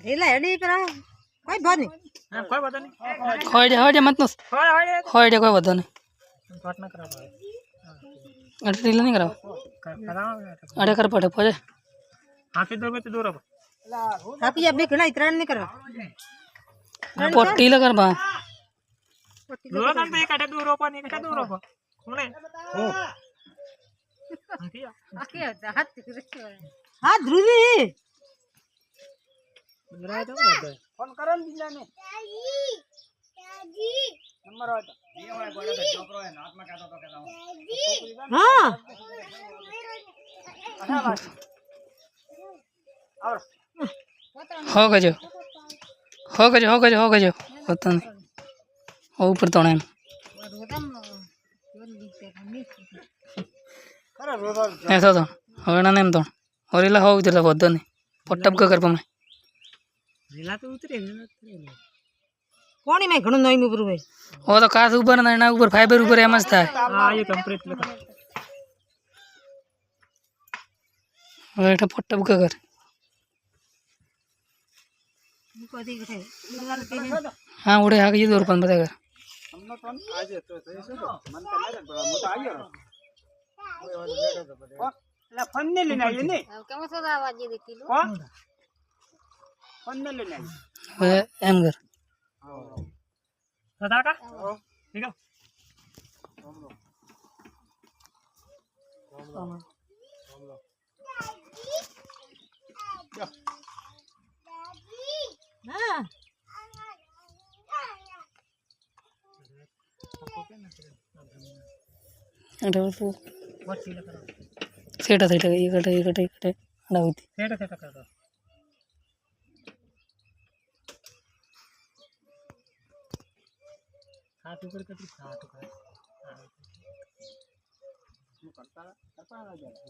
રેલા હેડી પર કોઈ બાત નહીં हां कोई बात नहीं હોય દે મત નસ હોય દે કોઈ વધો નહીં बात ना करा भाई અડે ઢીલા નહીં કરાવ कराओ અડે કર પડે પજે हां के दो में तो दूर अब આપી આ બે ઘણા ત્રણ નહીં કરવા પોટી લ કર બા दूर का तो एक दूर ओपन एक दूर ओपन कोने हो હા ધ્રુવી मेरा तो बोल फोन करो न दिला ने नंबर हो तो ये वाला बोले तो छोकरो है नाथ में कहता तो कहता હા अच्छा बात और हो गयो पता नहीं हो ऊपर तो नहीं ऐसा तो હવે ના એમ તો ઓરેલા હોવ એટલે વધો નહીં પટ્ટપ ક કર પમે नीला तो उतरे કોણી માં ઘણું નોઈમ ઉપર હોય ઓ તો કાસ ઉપર ને એના ઉપર ફાઈબર ઉપર એમ જ થાય हां ये कंप्लीट लगा હવે એટલે પટ્ટપ ક કર કોદી ગઠે હા ઉડે આ ગઈ દોર પણ બધા કર हमने तो आज तो सही से मन तो नहीं बड़ा मोटा आयो ला फोन ने लेना ये ने કેમ સોદા આવાજ દેતી લો कौन फोन ने लेना હવે એમ કર बता का ठीक है હા એટલે તો बहुत सीधा करो સેટા થઈ ગઈ એકટે અડાવતી सेट सेट कर दो हाथ ऊपर कर हाथ ऊपर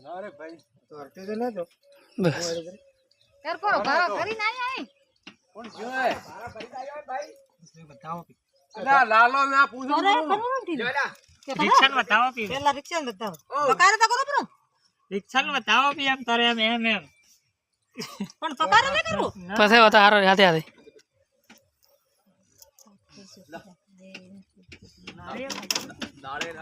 अरे भाई तो हटते तो ना दो બસ કર કરો ભારો કરી ના આઈ कौन जो है भाड़ा खरीद आयो भाई इसमें बताओ ना लालो मैं पूछूं અરે ખરું નથી रिक्शा में बताओ भी પેલા રિક્ષા બતાવો પકારે તો કરો બરો रिक्शा में बताओ भी हम तारे हम પણ પકારે ન કરું પછી હોતા હારો હાથે હાથે नाले